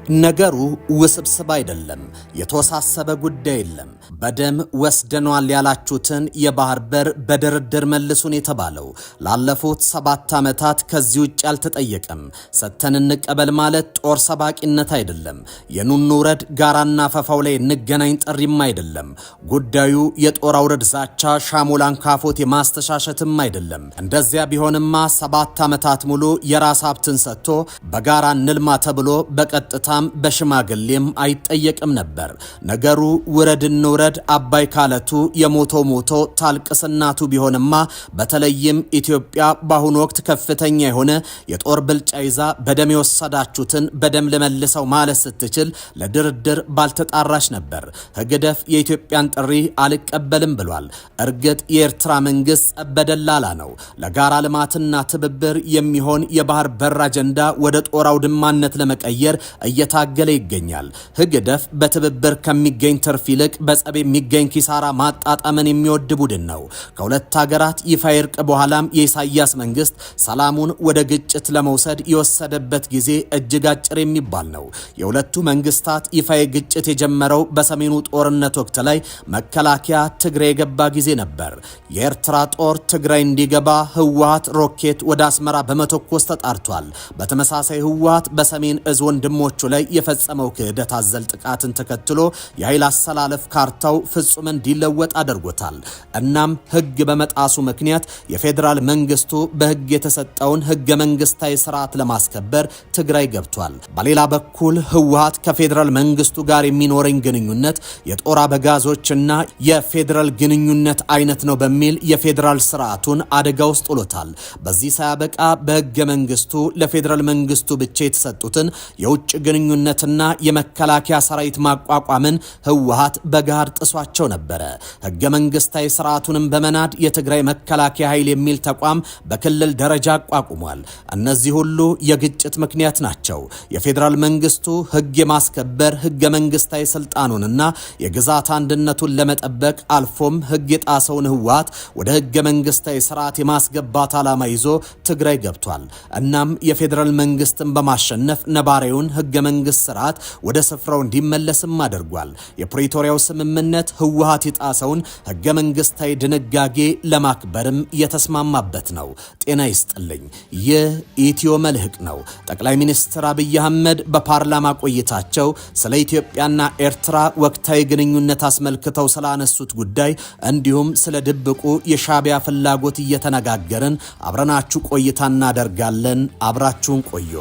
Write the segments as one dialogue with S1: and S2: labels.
S1: ነገሩ ውስብስብ አይደለም፣ የተወሳሰበ ጉዳይ የለም። በደም ወስደኗል ያላችሁትን የባህር በር በድርድር መልሱን የተባለው ላለፉት 7 ዓመታት ከዚህ ውጭ አልተጠየቀም። ሰተን እንቀበል ማለት ጦር ሰባቂነት አይደለም። የኑኑ ውረድ ጋራና ፈፋው ላይ እንገናኝ ጥሪም አይደለም። ጉዳዩ የጦር አውረድ ዛቻ ሻሞላን ካፎት የማስተሻሸትም አይደለም። እንደዚያ ቢሆንማ 7 ዓመታት ሙሉ የራስ ሀብትን ሰጥቶ በጋራ እንልማ ተብሎ በቀጥታ በሽማግሌም አይጠየቅም ነበር። ነገሩ ውረድ እንውረድ አባይ ካለቱ የሞተው ሞቶ ታልቅስናቱ ቢሆንማ በተለይም ኢትዮጵያ በአሁኑ ወቅት ከፍተኛ የሆነ የጦር ብልጫ ይዛ በደም የወሰዳችሁትን በደም ለመልሰው ማለት ስትችል ለድርድር ባልተጣራሽ ነበር። ህግደፍ የኢትዮጵያን ጥሪ አልቀበልም ብሏል። እርግጥ የኤርትራ መንግስት በደላላ ነው። ለጋራ ልማትና ትብብር የሚሆን የባህር በር አጀንዳ ወደ ጦር አውድማነት ለመቀየር እየታገለ ይገኛል። ህግደፍ በትብብር ከሚገኝ ትርፍ ይልቅ በጸብ የሚገኝ ኪሳራ ማጣጣምን የሚወድ ቡድን ነው። ከሁለት ሀገራት ይፋ እርቅ በኋላም የኢሳያስ መንግስት ሰላሙን ወደ ግጭት ለመውሰድ የወሰደበት ጊዜ እጅግ አጭር የሚባል ነው። የሁለቱ መንግስታት ይፋ ግጭት የጀመረው በሰሜኑ ጦርነት ወቅት ላይ መከላከያ ትግራይ የገባ ጊዜ ነበር። የኤርትራ ጦር ትግራይ እንዲገባ ህወሓት ሮኬት ወደ አስመራ በመተኮስ ተጣርቷል። በተመሳሳይ ህወሓት በሰሜን እዝ ወንድሞቹ ላይ የፈጸመው ክህደት አዘል ጥቃትን ተከትሎ የኃይል አሰላለፍ ካርታው ፍጹም እንዲለወጥ አድርጎታል። እናም ህግ በመጣሱ ምክንያት የፌዴራል መንግስቱ በህግ የተሰጠውን ህገ መንግስታዊ ስርዓት ለማስከበር ትግራይ ገብቷል። በሌላ በኩል ህወሓት ከፌዴራል መንግስቱ ጋር የሚኖረኝ ግንኙነት የጦር አበጋዞችና የፌዴራል ግንኙነት አይነት ነው በሚል የፌዴራል ስርዓቱን አደጋ ውስጥ ጥሎታል። በዚህ ሳያበቃ በህገ መንግስቱ ለፌዴራል መንግስቱ ብቻ የተሰጡትን የውጭ ግንኙነትና የመከላከያ ሰራዊት ማቋቋምን ህወሓት በጋር ጥሷቸው ነበር። ህገ መንግስታዊ ስርዓቱንም በመናድ የትግራይ መከላከያ ኃይል የሚል ተቋም በክልል ደረጃ አቋቁሟል። እነዚህ ሁሉ የግጭት ምክንያት ናቸው። የፌዴራል መንግስቱ ህግ የማስከበር ህገ መንግስታዊ ስልጣኑንና የግዛት አንድነቱን ለመጠበቅ አልፎም ህግ የጣሰውን ህወሓት ወደ ህገ መንግስታዊ ስርዓት የማስገባት ዓላማ ይዞ ትግራይ ገብቷል። እናም የፌዴራል መንግስትን በማሸነፍ ነባሪውን ህገ መንግስት ስርዓት ወደ ስፍራው እንዲመለስም አድርጓል። የፕሪቶሪያው ስምምነት ህወሓት የጣሰውን ህገ መንግስታዊ ድንጋጌ ለማክበርም የተስማማበት ነው። ጤና ይስጥልኝ። ይህ ኢትዮ መልህቅ ነው። ጠቅላይ ሚኒስትር አብይ አህመድ በፓርላማ ቆይታቸው ስለ ኢትዮጵያና ኤርትራ ወቅታዊ ግንኙነት አስመልክተው ስላነሱት ጉዳይ እንዲሁም ስለ ድብቁ የሻዕቢያ ፍላጎት እየተነጋገርን አብረናችሁ ቆይታ እናደርጋለን። አብራችሁን ቆዩ።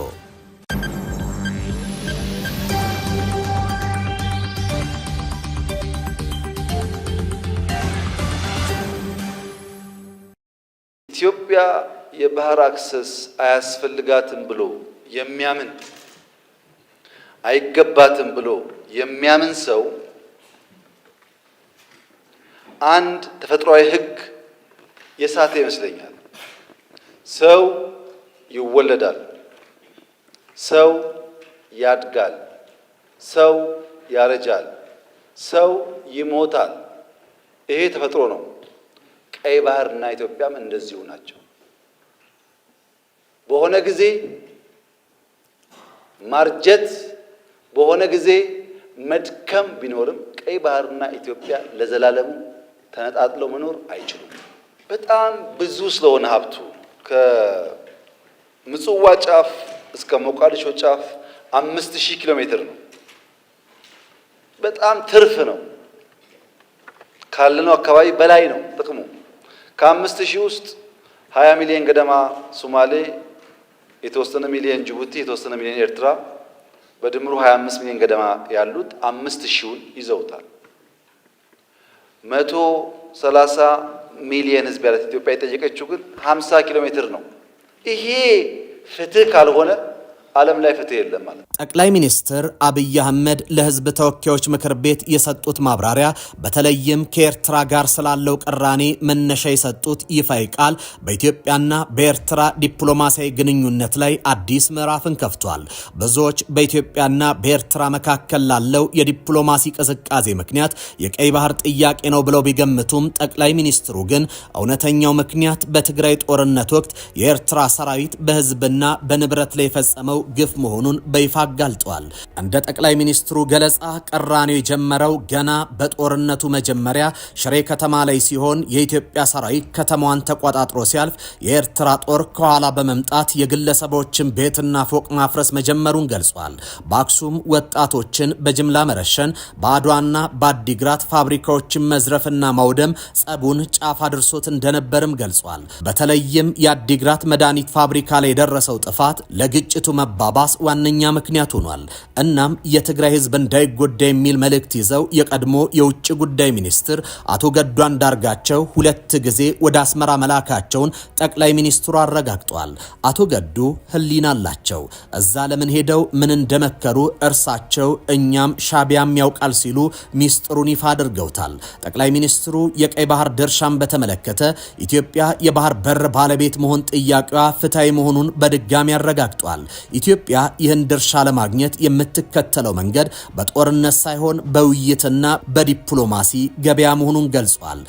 S2: ኢትዮጵያ የባህር አክሰስ አያስፈልጋትም ብሎ የሚያምን አይገባትም ብሎ የሚያምን ሰው አንድ ተፈጥሯዊ ህግ የሳተ ይመስለኛል። ሰው ይወለዳል፣ ሰው ያድጋል፣ ሰው ያረጃል፣ ሰው ይሞታል። ይሄ ተፈጥሮ ነው። ቀይ ባህርና ኢትዮጵያም እንደዚሁ ናቸው። በሆነ ጊዜ ማርጀት፣ በሆነ ጊዜ መድከም ቢኖርም ቀይ ባህርና ኢትዮጵያ ለዘላለሙ ተነጣጥለው መኖር አይችሉም። በጣም ብዙ ስለሆነ ሀብቱ ከምጽዋ ጫፍ እስከ ሞቃዲሾ ጫፍ 5000 ኪሎ ሜትር ነው። በጣም ትርፍ ነው። ካለነው አካባቢ በላይ ነው ጥቅሙ። ከ5000 ውስጥ 20 ሚሊዮን ገደማ ሶማሌ፣ የተወሰነ ሚሊዮን ጅቡቲ፣ የተወሰነ ሚሊዮን ኤርትራ፣ በድምሩ 25 ሚሊዮን ገደማ ያሉት 5000ውን ይዘውታል። 130 ሚሊዮን ህዝብ ያላት ኢትዮጵያ የጠየቀችው ግን 50 ኪሎ ሜትር ነው። ይሄ ፍትህ ካልሆነ ዓለም ላይ ፍትህ የለም ማለት።
S1: ጠቅላይ ሚኒስትር አብይ አህመድ ለህዝብ ተወካዮች ምክር ቤት የሰጡት ማብራሪያ በተለይም ከኤርትራ ጋር ስላለው ቅራኔ መነሻ የሰጡት ይፋይ ቃል በኢትዮጵያና በኤርትራ ዲፕሎማሲያዊ ግንኙነት ላይ አዲስ ምዕራፍን ከፍቷል። ብዙዎች በኢትዮጵያና በኤርትራ መካከል ላለው የዲፕሎማሲ ቅዝቃዜ ምክንያት የቀይ ባህር ጥያቄ ነው ብለው ቢገምቱም ጠቅላይ ሚኒስትሩ ግን እውነተኛው ምክንያት በትግራይ ጦርነት ወቅት የኤርትራ ሰራዊት በህዝብና በንብረት ላይ የፈጸመው ግፍ መሆኑን በይፋ አጋልጧል። እንደ ጠቅላይ ሚኒስትሩ ገለጻ ቅራኔው የጀመረው ገና በጦርነቱ መጀመሪያ ሽሬ ከተማ ላይ ሲሆን የኢትዮጵያ ሰራዊት ከተማዋን ተቆጣጥሮ ሲያልፍ የኤርትራ ጦር ከኋላ በመምጣት የግለሰቦችን ቤትና ፎቅ ማፍረስ መጀመሩን ገልጿል። በአክሱም ወጣቶችን በጅምላ መረሸን፣ በአድዋና በአዲግራት ፋብሪካዎችን መዝረፍና ማውደም ጸቡን ጫፍ አድርሶት እንደነበርም ገልጿል። በተለይም የአዲግራት መድኃኒት ፋብሪካ ላይ የደረሰው ጥፋት ለግጭቱ መባባስ ዋነኛ ምክንያት ሆኗል። እናም የትግራይ ህዝብ እንዳይጎዳ የሚል መልእክት ይዘው የቀድሞ የውጭ ጉዳይ ሚኒስትር አቶ ገዱ አንዳርጋቸው 2 ጊዜ ወደ አስመራ መላካቸውን ጠቅላይ ሚኒስትሩ አረጋግጧል። አቶ ገዱ ህሊና አላቸው። እዛ ለምን ሄደው ምን እንደመከሩ እርሳቸው እኛም ሻቢያም ያውቃል ሲሉ ሚስጥሩን ይፋ አድርገውታል። ጠቅላይ ሚኒስትሩ የቀይ ባህር ድርሻን በተመለከተ ኢትዮጵያ የባህር በር ባለቤት መሆን ጥያቄዋ ፍትሃዊ መሆኑን በድጋሚ አረጋግጧል። ኢትዮጵያ ይህን ድርሻ ለማግኘት የምትከተለው መንገድ በጦርነት ሳይሆን በውይይትና በዲፕሎማሲ ገበያ መሆኑን ገልጿል።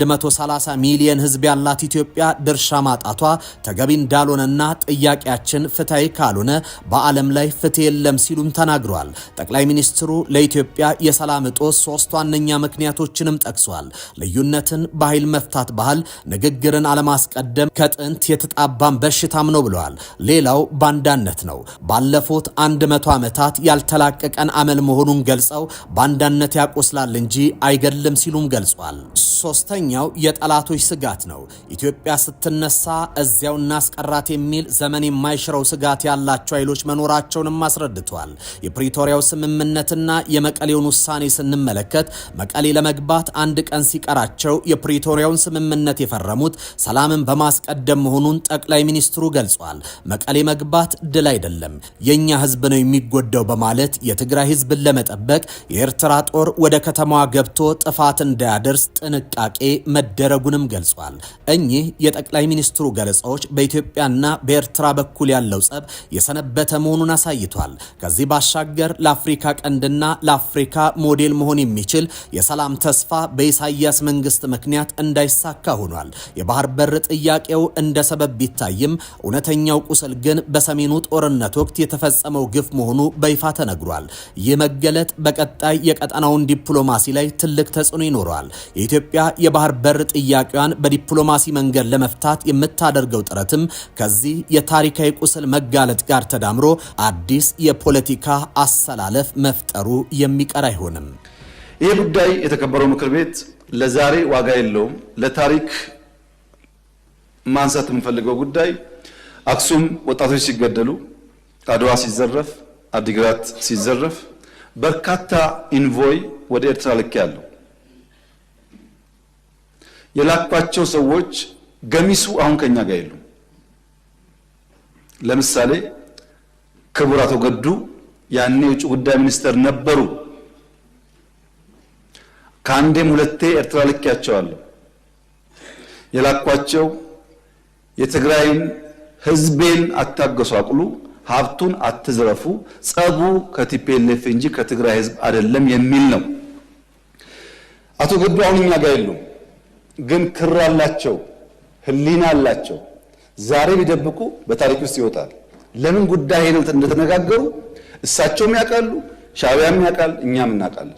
S1: 130 ሚሊዮን ህዝብ ያላት ኢትዮጵያ ድርሻ ማጣቷ ተገቢ እንዳልሆነና ጥያቄያችን ፍትሃዊ ካልሆነ በዓለም ላይ ፍትህ የለም ሲሉም ተናግረዋል። ጠቅላይ ሚኒስትሩ ለኢትዮጵያ የሰላም እጦት 3 ዋነኛ ምክንያቶችንም ጠቅሷል። ልዩነትን በኃይል መፍታት ባህል፣ ንግግርን አለማስቀደም ከጥንት የተጣባን በሽታም ነው ብለዋል። ሌላው ባንዳነት ነው። ባለፉት 100 ዓመታት ያልተላቀቀን አመል መሆኑን ገልጸው ባንዳነት ያቆስላል እንጂ አይገድልም ሲሉም ገልጿል። ሶስተኛው የጠላቶች ስጋት ነው። ኢትዮጵያ ስትነሳ እዚያው እናስቀራት የሚል ዘመን የማይሽረው ስጋት ያላቸው ኃይሎች መኖራቸውንም አስረድቷል። የፕሪቶሪያው ስምምነትና የመቀሌውን ውሳኔ ስንመለከት መቀሌ ለመግባት 1 ቀን ሲቀራቸው የፕሪቶሪያውን ስምምነት የፈረሙት ሰላምን በማስቀደም መሆኑን ጠቅላይ ሚኒስትሩ ገልጿል። መቀሌ መግባት ድል አይደለም፣ የኛ ህዝብ ነው የሚጎዳው በማለት የትግራይ ህዝብን ለመጠበቅ የኤርትራ ጦር ወደ ከተማዋ ገብቶ ጥፋት እንዳያደርስ ጥንቃቄ መደረጉንም ገልጿል። እኚህ የጠቅላይ ሚኒስትሩ ገለጻዎች በኢትዮጵያና በኤርትራ በኩል ያለው ጸብ የሰነበተ መሆኑን አሳይቷል። ከዚህ ባሻገር ለአፍሪካ ቀንድና ለአፍሪካ ሞዴል መሆን የሚችል የሰላም ተስፋ በኢሳያስ መንግስት ምክንያት እንዳይሳካ ሆኗል። የባህር በር ጥያቄው እንደ ሰበብ ቢታይም እውነተኛው ቁስል ግን በሰሜኑ ጦርነት ወቅት የተፈጸመው ግፍ መሆኑ በይፋ ተነግሯል። ይህ መገለጥ በቀጣይ የቀጠናውን ዲፕሎማሲ ላይ ትልቅ ተጽዕኖ ይኖረዋል። የኢትዮጵያ የባህር በር ጥያቄዋን በዲፕሎማሲ መንገድ ለመፍታት የምታደርገው ጥረትም ከዚህ የታሪካዊ ቁስል መጋለጥ ጋር ተዳምሮ አዲስ የፖለቲካ አሰላለፍ መፍጠሩ የሚቀር አይሆንም።
S2: ይህ ጉዳይ የተከበረው ምክር ቤት ለዛሬ ዋጋ የለውም። ለታሪክ ማንሳት የምፈልገው ጉዳይ አክሱም ወጣቶች ሲገደሉ፣ አድዋ ሲዘረፍ፣ አዲግራት ሲዘረፍ በርካታ ኢንቮይ ወደ ኤርትራ ልክ ያለው የላኳቸው ሰዎች ገሚሱ አሁን ከኛ ጋር የሉም። ለምሳሌ ክቡር አቶ ገዱ ያኔ የውጭ ጉዳይ ሚኒስትር ነበሩ። ከአንዴም 2 ኤርትራ ልኬያቸዋለሁ። የላኳቸው የትግራይን ህዝቤን አታገሷቅሉ፣ ሀብቱን አትዝረፉ፣ ጸቡ ከቲፒኤልኤፍ እንጂ ከትግራይ ህዝብ አይደለም የሚል ነው። አቶ ገዱ አሁን እኛ ጋር የሉም፣ ግን ክር አላቸው፣ ህሊና አላቸው። ዛሬ ቢደብቁ በታሪክ ውስጥ ይወጣል። ለምን ጉዳይ ሄደው እንደተነጋገሩ እሳቸውም ያውቃሉ፣ ሻዕቢያም ያውቃል፣ እኛም እናውቃለን።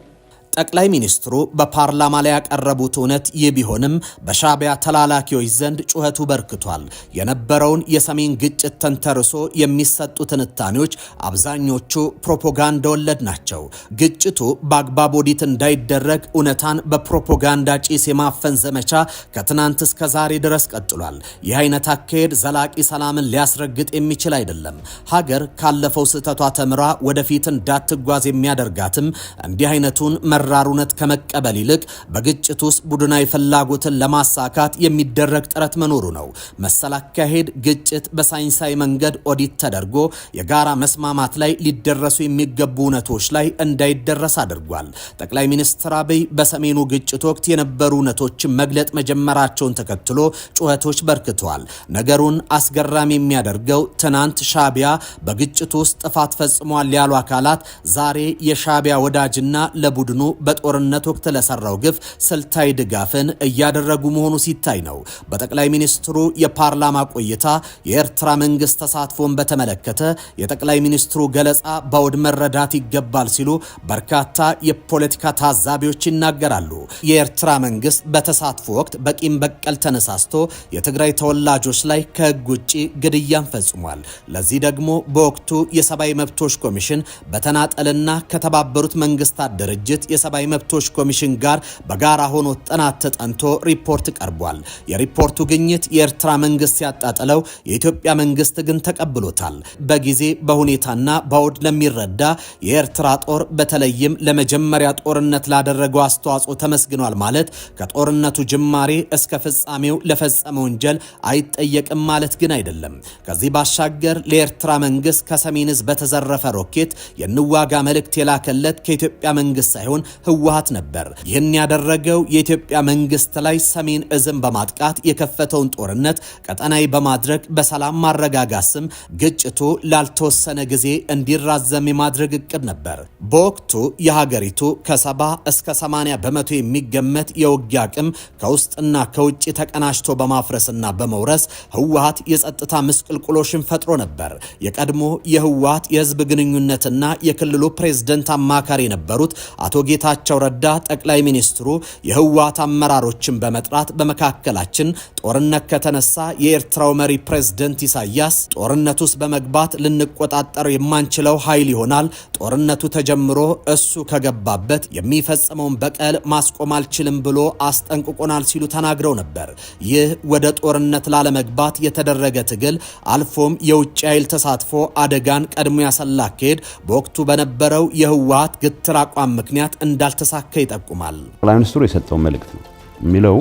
S1: ጠቅላይ ሚኒስትሩ በፓርላማ ላይ ያቀረቡት እውነት ይህ ቢሆንም በሻዕቢያ ተላላኪዎች ዘንድ ጩኸቱ በርክቷል። የነበረውን የሰሜን ግጭት ተንተርሶ የሚሰጡ ትንታኔዎች አብዛኞቹ ፕሮፓጋንዳ ወለድ ናቸው። ግጭቱ በአግባብ ኦዲት እንዳይደረግ እውነታን በፕሮፓጋንዳ ጭስ የማፈን ዘመቻ ከትናንት እስከ ዛሬ ድረስ ቀጥሏል። ይህ አይነት አካሄድ ዘላቂ ሰላምን ሊያስረግጥ የሚችል አይደለም። ሀገር ካለፈው ስህተቷ ተምራ ወደፊት እንዳትጓዝ የሚያደርጋትም እንዲህ አይነቱን መራር እውነት ከመቀበል ይልቅ በግጭት ውስጥ ቡድናዊ ፍላጎትን ለማሳካት የሚደረግ ጥረት መኖሩ ነው። መሰል አካሄድ ግጭት በሳይንሳዊ መንገድ ኦዲት ተደርጎ የጋራ መስማማት ላይ ሊደረሱ የሚገቡ እውነቶች ላይ እንዳይደረስ አድርጓል። ጠቅላይ ሚኒስትር አብይ በሰሜኑ ግጭት ወቅት የነበሩ እውነቶችን መግለጥ መጀመራቸውን ተከትሎ ጩኸቶች በርክተዋል። ነገሩን አስገራሚ የሚያደርገው ትናንት ሻዕቢያ በግጭቱ ውስጥ ጥፋት ፈጽሟል ያሉ አካላት ዛሬ የሻዕቢያ ወዳጅና ለቡድኑ በጦርነት ወቅት ለሰራው ግፍ ስልታዊ ድጋፍን እያደረጉ መሆኑ ሲታይ ነው። በጠቅላይ ሚኒስትሩ የፓርላማ ቆይታ የኤርትራ መንግስት ተሳትፎን በተመለከተ የጠቅላይ ሚኒስትሩ ገለጻ በአውድ መረዳት ይገባል ሲሉ በርካታ የፖለቲካ ታዛቢዎች ይናገራሉ። የኤርትራ መንግስት በተሳትፎ ወቅት በቂም በቀል ተነሳስቶ የትግራይ ተወላጆች ላይ ከህግ ውጪ ግድያን ፈጽሟል። ለዚህ ደግሞ በወቅቱ የሰብአዊ መብቶች ኮሚሽን በተናጠልና ከተባበሩት መንግስታት ድርጅት የሰብአዊ መብቶች ኮሚሽን ጋር በጋራ ሆኖ ጥናት ተጠንቶ ሪፖርት ቀርቧል። የሪፖርቱ ግኝት የኤርትራ መንግስት ያጣጠለው የኢትዮጵያ መንግስት ግን ተቀብሎታል። በጊዜ በሁኔታና በአውድ ለሚረዳ የኤርትራ ጦር በተለይም ለመጀመሪያ ጦርነት ላደረገው አስተዋጽኦ ተመስግኗል ማለት ከጦርነቱ ጅማሬ እስከ ፍጻሜው ለፈጸመ ወንጀል አይጠየቅም ማለት ግን አይደለም። ከዚህ ባሻገር ለኤርትራ መንግስት ከሰሜን ዕዝ በተዘረፈ ሮኬት የንዋጋ መልእክት የላከለት ከኢትዮጵያ መንግስት ሳይሆን ህወሓት ነበር። ይህን ያደረገው የኢትዮጵያ መንግስት ላይ ሰሜን ዕዝን በማጥቃት የከፈተውን ጦርነት ቀጠናዊ በማድረግ በሰላም ማረጋጋት ስም ግጭቱ ላልተወሰነ ጊዜ እንዲራዘም የማድረግ እቅድ ነበር። በወቅቱ የሀገሪቱ ከ70 እስከ 80 በመቶ የሚገመት የውጊያ አቅም ከውስጥና ከውጭ ተቀናጅቶ በማፍረስና በመውረስ ህወሓት የጸጥታ ምስቅልቅሎሽን ፈጥሮ ነበር። የቀድሞ የህወሓት የህዝብ ግንኙነትና የክልሉ ፕሬዝደንት አማካሪ የነበሩት አቶ ጌታቸው ረዳ ጠቅላይ ሚኒስትሩ የህወሓት አመራሮችን በመጥራት በመካከላችን ጦርነት ከተነሳ የኤርትራው መሪ ፕሬዝደንት ኢሳያስ ጦርነት ውስጥ በመግባት ልንቆጣጠር የማንችለው ኃይል ይሆናል። ጦርነቱ ተጀምሮ እሱ ከገባበት የሚፈጽመውን በቀል ማስቆም አልችልም ብሎ አስጠንቅቆናል ሲሉ ተናግረው ነበር። ይህ ወደ ጦርነት ላለመግባት የተደረገ ትግል አልፎም የውጭ ኃይል ተሳትፎ አደጋን ቀድሞ ያሰላ አካሄድ በወቅቱ በነበረው የህወሓት ግትር አቋም ምክንያት እንዳልተሳካ ይጠቁማል።
S3: ጠቅላይ ሚኒስትሩ የሰጠው መልእክት ነው የሚለው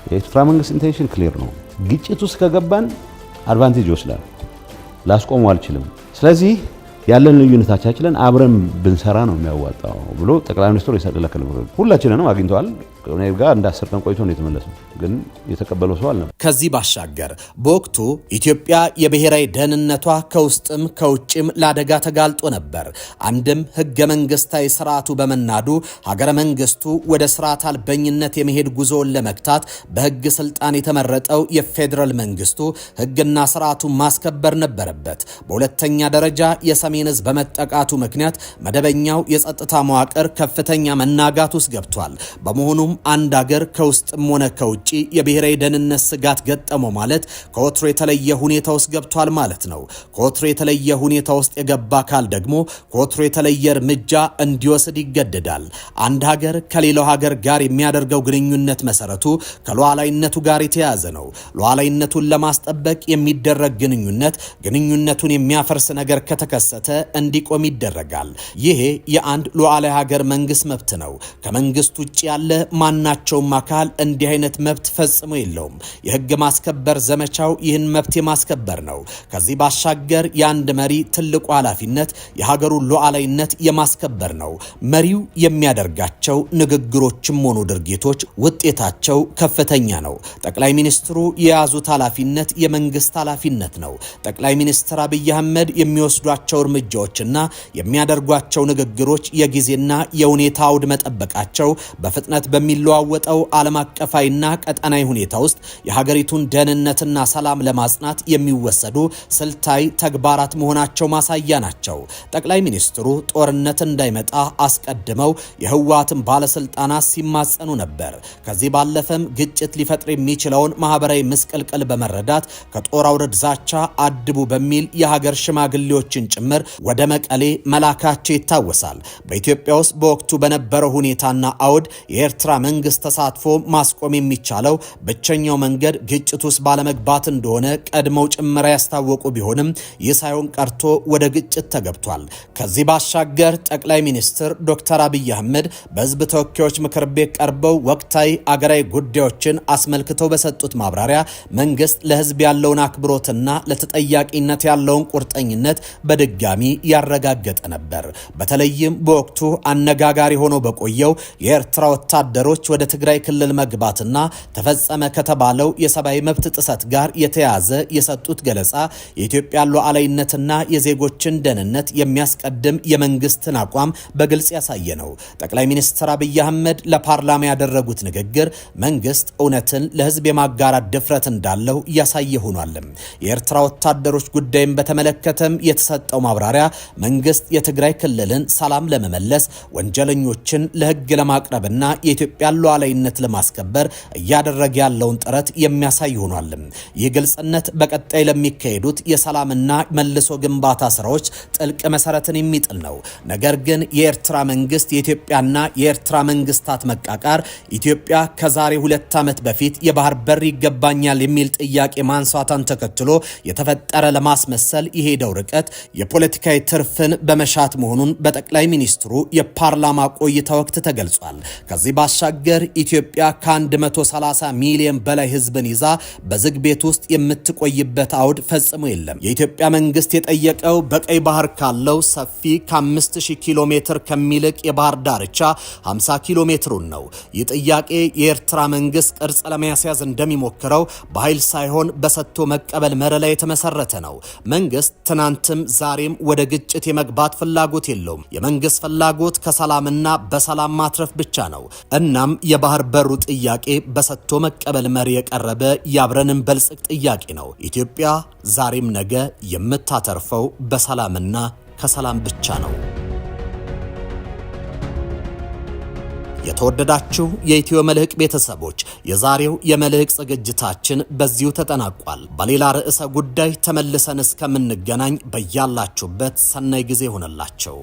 S3: የኤርትራ መንግስት ኢንቴንሽን ክሊር ነው። ግጭት ውስጥ ከገባን አድቫንቴጅ ይወስዳል፣ ላስቆመው አልችልም። ስለዚህ ያለን ልዩነታችንን አብረን ብንሰራ ነው የሚያዋጣው ብሎ ጠቅላይ ሚኒስትሩ የሰጠለከለ ሁላችንንም አግኝተዋል። እኔ ጋር እንዳሰር ቀን ቆይቶ ነው የተመለሰው፣ ግን የተቀበለው ሰው አልነበር።
S1: ከዚህ ባሻገር በወቅቱ ኢትዮጵያ የብሔራዊ ደህንነቷ ከውስጥም ከውጭም ለአደጋ ተጋልጦ ነበር። አንድም ህገ መንግስታዊ ስርዓቱ በመናዱ ሀገረ መንግስቱ ወደ ስርዓት አልበኝነት የመሄድ ጉዞውን ለመግታት በህግ ስልጣን የተመረጠው የፌዴራል መንግስቱ ህግና ስርዓቱን ማስከበር ነበረበት። በሁለተኛ ደረጃ የሰሜን ዕዝ በመጠቃቱ ምክንያት መደበኛው የጸጥታ መዋቅር ከፍተኛ መናጋት ውስጥ ገብቷል። በመሆኑም አንድ ሀገር ከውስጥም ሆነ ከውጪ የብሔራዊ ደህንነት ስጋት ገጠመው ማለት ከወትሮ የተለየ ሁኔታ ውስጥ ገብቷል ማለት ነው። ከወትሮ የተለየ ሁኔታ ውስጥ የገባ አካል ደግሞ ከወትሮ የተለየ እርምጃ እንዲወስድ ይገደዳል። አንድ ሀገር ከሌላው ሀገር ጋር የሚያደርገው ግንኙነት መሰረቱ ከሉዓላዊነቱ ጋር የተያያዘ ነው። ሉዓላዊነቱን ለማስጠበቅ የሚደረግ ግንኙነቱን የሚያፈርስ ነገር ከተከሰተ እንዲቆም ይደረጋል። ይሄ የአንድ ሉዓላዊ ሀገር መንግስት መብት ነው። ከመንግስት ውጭ ያለ ማናቸውም አካል እንዲህ አይነት መብት ፈጽሞ የለውም። የህግ ማስከበር ዘመቻው ይህን መብት የማስከበር ነው። ከዚህ ባሻገር የአንድ መሪ ትልቁ ኃላፊነት የሀገሩን ሉዓላዊነት የማስከበር ነው። መሪው የሚያደርጋቸው ንግግሮችም ሆኑ ድርጊቶች ውጤታቸው ከፍተኛ ነው። ጠቅላይ ሚኒስትሩ የያዙት ኃላፊነት የመንግስት ኃላፊነት ነው። ጠቅላይ ሚኒስትር አብይ አህመድ የሚወስዷቸው እርምጃዎችና የሚያደርጓቸው ንግግሮች የጊዜና የሁኔታ አውድ መጠበቃቸው በፍጥነት በሚለዋወጠው ዓለም አቀፋዊና ቀጠናዊ ሁኔታ ውስጥ የሀገሪቱን ደህንነትና ሰላም ለማጽናት የሚወሰዱ ስልታዊ ተግባራት መሆናቸው ማሳያ ናቸው። ጠቅላይ ሚኒስትሩ ጦርነት እንዳይመጣ አስቀድመው የህወሓትን ባለስልጣናት ሲማጸኑ ነበር። ከዚህ ባለፈም ግጭት ሊፈጥር የሚችለውን ማህበራዊ ምስቅልቅል በመረዳት ከጦር አውረድ ዛቻ አድቡ በሚል የሀገር ሽማግሌዎችን ጭምር ወደ መቀሌ መላካቸው ይታወሳል። በኢትዮጵያ ውስጥ በወቅቱ በነበረው ሁኔታና አውድ የኤርትራ መንግስት ተሳትፎ ማስቆም የሚቻለው ብቸኛው መንገድ ግጭት ውስጥ ባለመግባት እንደሆነ ቀድመው ጭምር ያስታወቁ ቢሆንም ይህ ሳይሆን ቀርቶ ወደ ግጭት ተገብቷል። ከዚህ ባሻገር ጠቅላይ ሚኒስትር ዶክተር አብይ አህመድ በህዝብ ተወካዮች ምክር ቤት ቀርበው ወቅታዊ አገራዊ ጉዳዮችን አስመልክተው በሰጡት ማብራሪያ መንግስት ለህዝብ ያለውን አክብሮትና ለተጠያቂነት ያለውን ቁርጠኝነት በድጋሚ ያረጋገጠ ነበር። በተለይም በወቅቱ አነጋጋሪ ሆኖ በቆየው የኤርትራ ወታደሮች ወታደሮች ወደ ትግራይ ክልል መግባትና ተፈጸመ ከተባለው የሰብአዊ መብት ጥሰት ጋር የተያዘ የሰጡት ገለጻ የኢትዮጵያ ሉዓላዊነትና የዜጎችን ደህንነት የሚያስቀድም የመንግስትን አቋም በግልጽ ያሳየ ነው። ጠቅላይ ሚኒስትር አብይ አህመድ ለፓርላማ ያደረጉት ንግግር መንግስት እውነትን ለህዝብ የማጋራት ድፍረት እንዳለው ያሳየ ሆኗል። የኤርትራ ወታደሮች ጉዳይን በተመለከተም የተሰጠው ማብራሪያ መንግስት የትግራይ ክልልን ሰላም ለመመለስ ወንጀለኞችን ለህግ ለማቅረብና የኢትዮጵያን ሉዓላዊነት ለማስከበር እያደረገ ያለውን ጥረት የሚያሳይ ሆኗል። ይህ ግልጽነት በቀጣይ ለሚካሄዱት የሰላምና መልሶ ግንባታ ስራዎች ጥልቅ መሰረትን የሚጥል ነው። ነገር ግን የኤርትራ መንግስት የኢትዮጵያና የኤርትራ መንግስታት መቃቃር ኢትዮጵያ ከዛሬ 2 ዓመት በፊት የባህር በር ይገባኛል የሚል ጥያቄ ማንሳቷን ተከትሎ የተፈጠረ ለማስመሰል የሄደው ርቀት የፖለቲካዊ ትርፍን በመሻት መሆኑን በጠቅላይ ሚኒስትሩ የፓርላማ ቆይታ ወቅት ተገልጿል። ከዚህ ባሻገር ኢትዮጵያ ከ130 ሚሊዮን በላይ ህዝብን ይዛ በዝግ ቤት ውስጥ የምትቆይበት አውድ ፈጽሞ የለም። የኢትዮጵያ መንግስት የጠየቀው በቀይ ባህር ካለው ሰፊ ከ5000 ኪሎ ሜትር ከሚልቅ የባህር ዳርቻ 50 ኪሎ ሜትሩን ነው። ይህ ጥያቄ የኤርትራ መንግስት ቅርጽ ለማስያዝ እንደሚሞክረው በኃይል ሳይሆን በሰጥቶ መቀበል መርህ ላይ የተመሰረተ ነው። መንግስት ትናንትም ዛሬም ወደ ግጭት የመግባት ፍላጎት የለውም። የመንግስት ፍላጎት ከሰላምና በሰላም ማትረፍ ብቻ ነው። እናም የባህር በሩ ጥያቄ በሰጥቶ መቀበል መርህ የቀረበ ያብረንን በልጽግ ጥያቄ ነው። ኢትዮጵያ ዛሬም ነገ የምታተርፈው በሰላምና ከሰላም ብቻ ነው። የተወደዳችሁ የኢትዮ መልህቅ ቤተሰቦች የዛሬው የመልህቅ ዝግጅታችን በዚሁ ተጠናቋል። በሌላ ርዕሰ ጉዳይ ተመልሰን እስከምንገናኝ በያላችሁበት ሰናይ ጊዜ ሆነላችሁ።